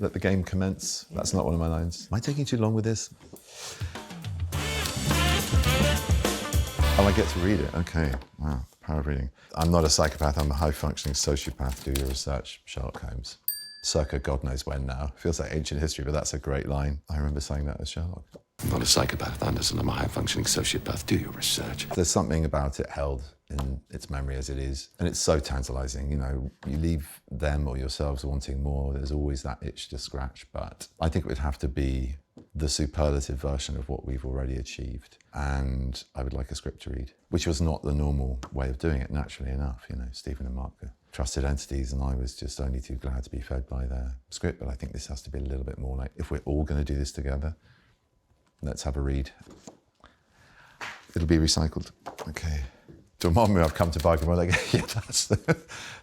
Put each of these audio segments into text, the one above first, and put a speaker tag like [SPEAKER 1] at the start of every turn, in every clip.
[SPEAKER 1] let the game commence. That's not one of my lines. Am I taking too long with this? Oh, I get to read it. Okay. Wow. The power of reading. I'm not a psychopath. I'm a high-functioning sociopath. Do your research. Sherlock Holmes. Circa God knows when now. Feels like ancient history, but that's a great line. I remember saying that as Sherlock.
[SPEAKER 2] I'm not a psychopath, Anderson. I'm a high-functioning sociopath. Do your research.
[SPEAKER 1] There's something about it held in its memory as it is, and it's so tantalising. You know, you leave them or yourselves wanting more. There's always that itch to scratch, but I think it would have to be the superlative version of what we've already achieved. And I would like a script to read, which was not the normal way of doing it, naturally enough. You know, Stephen and Mark are trusted entities, and I was just only too glad to be fed by their script. But I think this has to be a little bit more like, if we're all going to do this together, let's have a read. It'll be recycled. Okay. Dormammu, I've come to bargain with. Like, yeah, that's the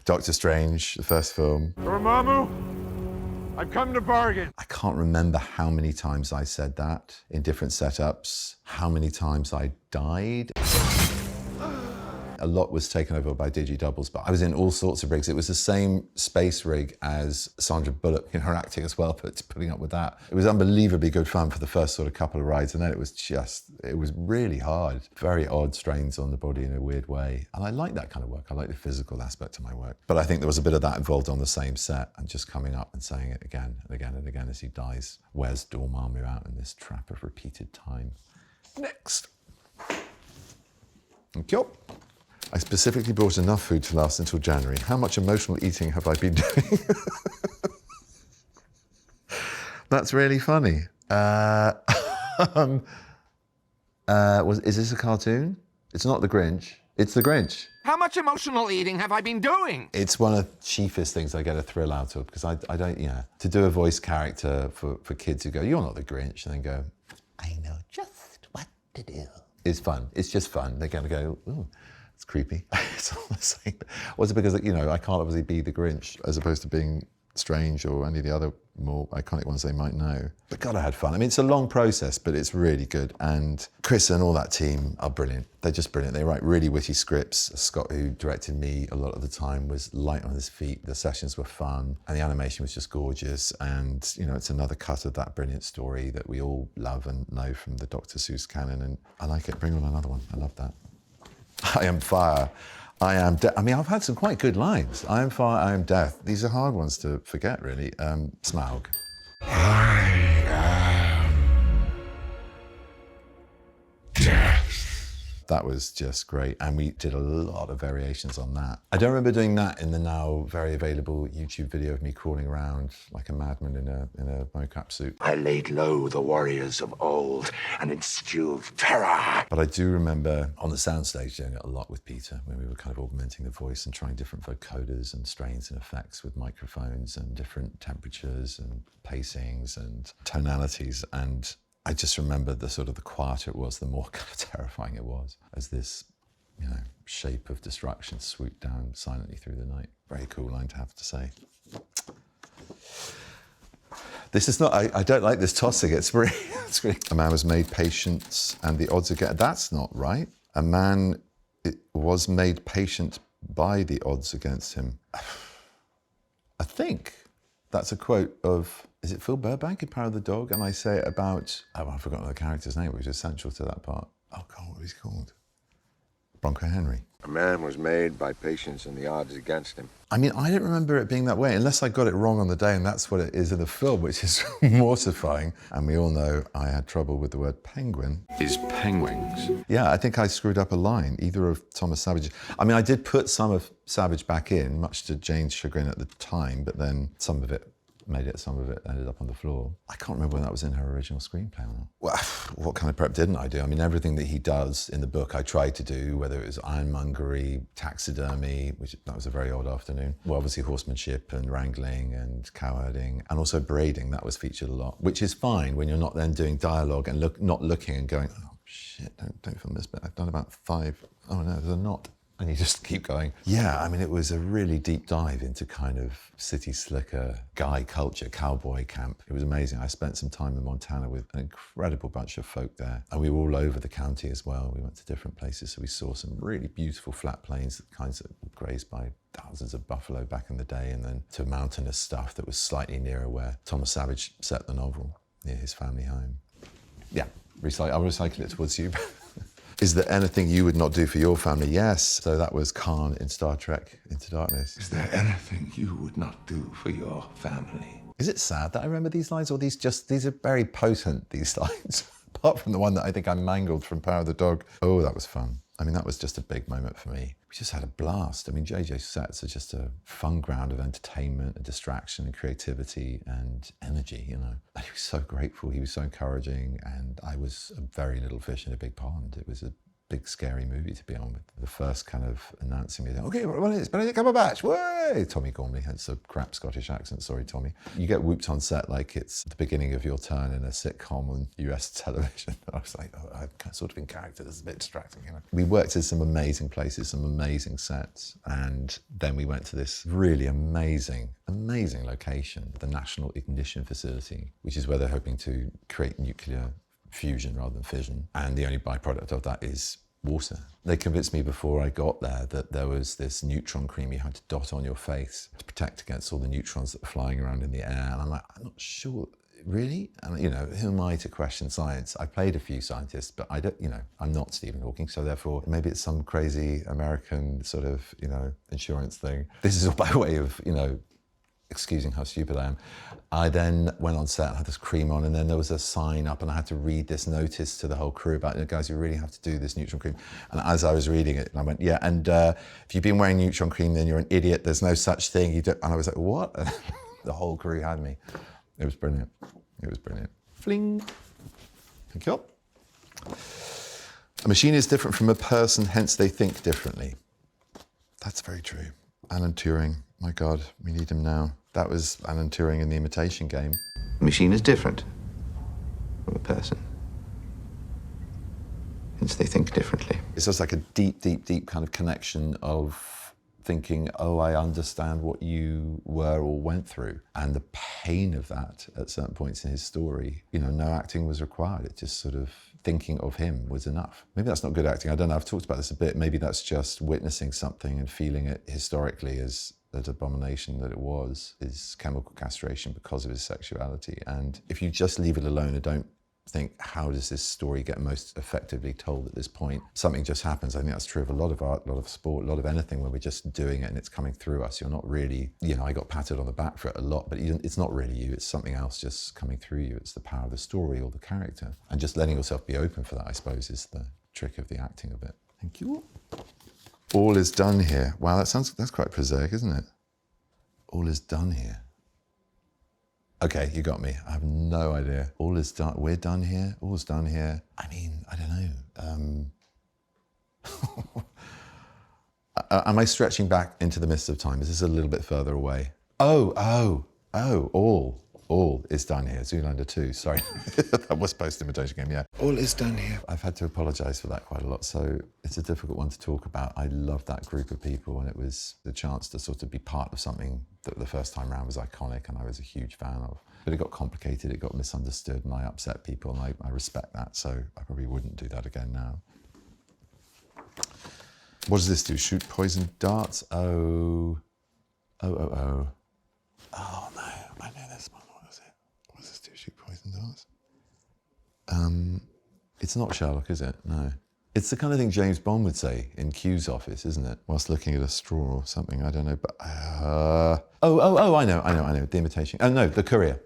[SPEAKER 1] Doctor Strange, the first film.
[SPEAKER 3] Dormammu, I've come to bargain.
[SPEAKER 1] I can't remember how many times I said that in different setups, how many times I died. A lot was taken over by digi-doubles, but I was in all sorts of rigs. It was the same space rig as Sandra Bullock in her acting as well, but putting up with that. It was unbelievably good fun for the first sort of couple of rides, and then it was really hard. Very odd strains on the body in a weird way. And I like that kind of work. I like the physical aspect of my work. But I think there was a bit of that involved on the same set, and just coming up and saying it again and again and again as he dies. Where's Dormammu out in this trap of repeated time? Next. Thank you. I specifically brought enough food to last until January. How much emotional eating have I been doing? That's really funny. Is this a cartoon? It's not the Grinch. It's the Grinch.
[SPEAKER 3] How much emotional eating have I been doing?
[SPEAKER 1] It's one of the chiefest things I get a thrill out of, because I don't, to do a voice character for kids who go, you're not the Grinch, and then go, I know just what to do. It's fun. It's just fun. They're going to go, ooh. It's creepy. It's almost like, was it because, I can't obviously be the Grinch as opposed to being Strange or any of the other more iconic ones they might know. But God, I had fun. I mean, it's a long process, but it's really good. And Chris and all that team are brilliant. They're just brilliant. They write really witty scripts. Scott, who directed me a lot of the time, was light on his feet. The sessions were fun, and the animation was just gorgeous. And, it's another cut of that brilliant story that we all love and know from the Dr. Seuss canon. And I like it. Bring on another one. I love that. I am fire. I am I've had some quite good lines. I am fire, I am death. These are hard ones to forget, really. Smaug.
[SPEAKER 2] I am death.
[SPEAKER 1] That was just great. And we did a lot of variations on that. I don't remember doing that in the now very available YouTube video of me crawling around like a madman in a mocap suit.
[SPEAKER 2] I laid low the warriors of old and instilled terror.
[SPEAKER 1] But I do remember on the soundstage doing it a lot with Peter, when we were kind of augmenting the voice and trying different vocoders and strains and effects with microphones and different temperatures and pacings and tonalities. And I just remember the sort of the quieter it was, the more kind of terrifying it was, as this, shape of destruction swooped down silently through the night. Very cool line to have to say. This is not, I don't like this tossing, it's really. A man was made patient and the odds against, that's not right. A man was made patient by the odds against him. I think that's a quote of, is it Phil Burbank in Power of the Dog? And I say it about, I've forgotten the character's name, which is essential to that part. Oh God, what was he called? Bronco Henry.
[SPEAKER 4] A man was made by patience and the odds against him.
[SPEAKER 1] I mean, I don't remember it being that way, unless I got it wrong on the day, and that's what it is in the film, which is mortifying. And we all know I had trouble with the word penguin.
[SPEAKER 2] Is penguins?
[SPEAKER 1] Yeah, I think I screwed up a line, either of Thomas Savage. I mean, I did put some of Savage back in, much to Jane's chagrin at the time, but then some of it made it, some of it ended up on the floor. I can't remember when that was in her original screenplay or not. Well, what kind of prep didn't I do? I mean, everything that he does in the book I tried to do, whether it was ironmongery, taxidermy, which that was a very odd afternoon. Well, obviously horsemanship and wrangling and cowherding, and also braiding, that was featured a lot, which is fine when you're not then doing dialogue and not looking and going, oh shit, don't film this bit. I've done about 5, oh no, there's a knot. And you just keep going. Yeah, I mean, it was a really deep dive into kind of city slicker, guy culture, cowboy camp. It was amazing. I spent some time in Montana with an incredible bunch of folk there. And we were all over the county as well. We went to different places. So we saw some really beautiful flat plains, the kinds that were grazed by thousands of buffalo back in the day, and then to mountainous stuff that was slightly nearer where Thomas Savage set the novel, near his family home. Yeah, I'll recycle it towards you. Is there anything you would not do for your family? Yes. So that was Khan in Star Trek Into Darkness.
[SPEAKER 2] Is there anything you would not do for your family?
[SPEAKER 1] Is it sad that I remember these lines, or these are very potent, these lines? Apart from the one that I think I mangled from Power of the Dog. Oh, that was fun. I mean, that was just a big moment for me. We just had a blast. I mean, JJ's sets are just a fun ground of entertainment and distraction and creativity and energy, you know. And he was so grateful, he was so encouraging, and I was a very little fish in a big pond. It was a big, scary movie to be on with. The first kind of announcing me, okay, well, it's Benedict Cumberbatch, way! Tommy Gormley had a crap Scottish accent, sorry, Tommy. You get whooped on set like it's the beginning of your turn in a sitcom on US television. I was like, oh, I'm sort of in character, this is a bit distracting, you know. We worked in some amazing places, some amazing sets, and then we went to this really amazing location, the National Ignition Facility, which is where they're hoping to create nuclear fusion rather than fission. And the only byproduct of that is water. They convinced me before I got there that there was this neutron cream you had to dot on your face to protect against all the neutrons that were flying around in the air. And I'm like, I'm not sure, really? And you know, who am I to question science? I played a few scientists, but I don't, you know, I'm not Stephen Hawking, so therefore maybe it's some crazy American sort of, you know, insurance thing. This is all by way of, you know, excusing how stupid I am. I then went on set and had this cream on, and then there was a sign up and I had to read this notice to the whole crew about, you know, guys, you really have to do this neutron cream. And as I was reading it, I went, yeah, and if you've been wearing neutron cream, then you're an idiot. There's no such thing. You don't. And I was like, what? And the whole crew had me. It was brilliant. It was brilliant. Fling. Thank you. A machine is different from a person, hence they think differently. That's very true. Alan Turing, my God, we need him now. That was Alan Turing in the Imitation Game.
[SPEAKER 5] The machine is different from a person. Hence they think differently.
[SPEAKER 1] It's just like a deep, deep, deep kind of connection of thinking, oh, I understand what you were or went through. And the pain of that at certain points in his story, you know, no acting was required. It just sort of thinking of him was enough. Maybe that's not good acting. I don't know. I've talked about this a bit. Maybe that's just witnessing something and feeling it historically as that abomination that it was, is chemical castration because of his sexuality. And if you just leave it alone and don't think, how does this story get most effectively told at this point? Something just happens. I think that's true of a lot of art, a lot of sport, a lot of anything where we're just doing it and it's coming through us. You're not really, you know, I got patted on the back for it a lot, but it's not really you. It's something else just coming through you. It's the power of the story or the character. And just letting yourself be open for that, I suppose, is the trick of the acting of it. Thank you. All is done here. Wow, that's quite prosaic, isn't it? All is done here. Okay, you got me. I have no idea. All is done. We're done here. All's done here. I mean, I don't know. Am I stretching back into the mists of time? Is this a little bit further away? Oh, all is done here. Zoolander 2, sorry. That was post-Imitation Game, yeah. All is done here. I've had to apologise for that quite a lot, so it's a difficult one to talk about. I love that group of people, and it was the chance to sort of be part of something that the first time round was iconic and I was a huge fan of. But it got complicated, it got misunderstood, and I upset people, and I respect that, so I probably wouldn't do that again now. What does this do? Shoot poison darts? Oh no, I know this one. What is it? What does this do? Shoot poison darts? It's not Sherlock, is it? No. It's the kind of thing James Bond would say in Q's office, isn't it? Whilst looking at a straw or something, I don't know, but... I know, the Imitation... Oh, no, the Courier.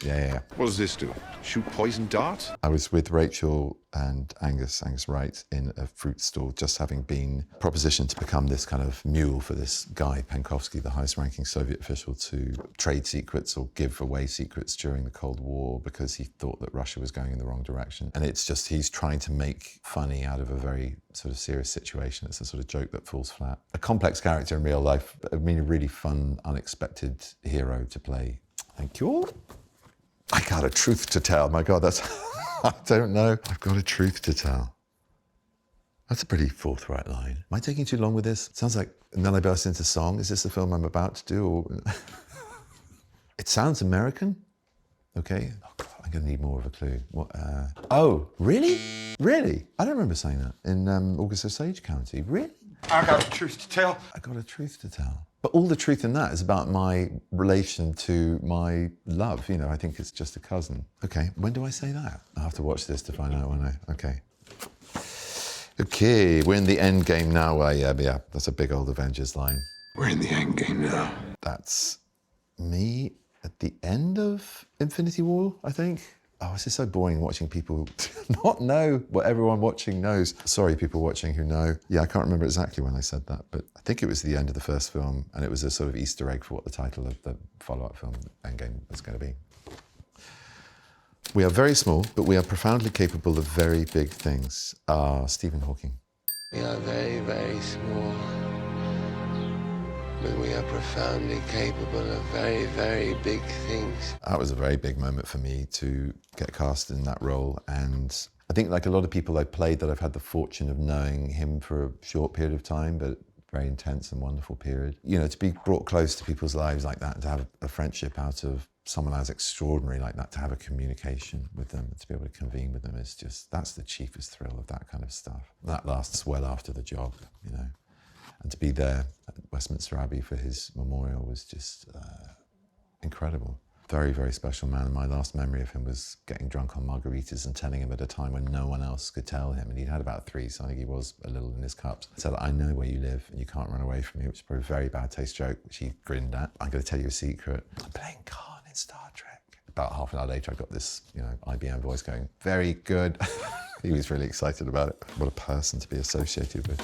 [SPEAKER 1] Yeah.
[SPEAKER 2] What does this do? Shoot poison darts?
[SPEAKER 1] I was with Rachel and Angus Wright, in a fruit stall, just having been propositioned to become this kind of mule for this guy, Penkovsky, the highest-ranking Soviet official, to trade secrets or give away secrets during the Cold War because he thought that Russia was going in the wrong direction. And it's just, he's trying to make funny out of a very sort of serious situation. It's a sort of joke that falls flat. A complex character in real life, I mean, a really fun, unexpected hero to play. Thank you. I got a truth to tell. My God, that's... I don't know. I've got a truth to tell. That's a pretty forthright line. Am I taking too long with this? Sounds like, and then I burst into song. Is this the film I'm about to do? Or... It sounds American. Okay. Oh, God, I'm going to need more of a clue. What? Oh, really? Really? I don't remember saying that in August Osage County. Really?
[SPEAKER 2] I got a truth to tell.
[SPEAKER 1] I got a truth to tell. But all the truth in that is about my relation to my love. You know, I think it's just a cousin. Okay, when do I say that? I'll have to watch this to find out, won't I? Okay. Okay, we're in the end game now. Well, yeah, that's a big old Avengers line.
[SPEAKER 2] We're in the end game now.
[SPEAKER 1] That's me at the end of Infinity War, I think. Oh, it's just so boring watching people not know what everyone watching knows. Sorry, people watching who know. Yeah, I can't remember exactly when I said that, but I think it was the end of the first film, and it was a sort of Easter egg for what the title of the follow-up film, Endgame, was going to be. We are very small, but we are profoundly capable of very big things. Stephen Hawking.
[SPEAKER 6] We are very, very small, but we are profoundly capable of very, very big things.
[SPEAKER 1] That was a very big moment for me to get cast in that role, and I think like a lot of people I played that I've had the fortune of knowing him for a short period of time, but very intense and wonderful period. You know, to be brought close to people's lives like that, and to have a friendship out of someone as extraordinary like that, to have a communication with them, and to be able to convene with them is just, that's the chiefest thrill of that kind of stuff. That lasts well after the job, you know. And to be there at Westminster Abbey for his memorial was just incredible. Very, very special man. And my last memory of him was getting drunk on margaritas and telling him at a time when no one else could tell him. And he'd had about 3, so I think he was a little in his cups. I said, I know where you live and you can't run away from me, which is probably a very bad taste joke, which he grinned at. I'm going to tell you a secret. I'm playing Khan in Star Trek. About half an hour later, I got this, you know, IBM voice going, very good. He was really excited about it. What a person to be associated with.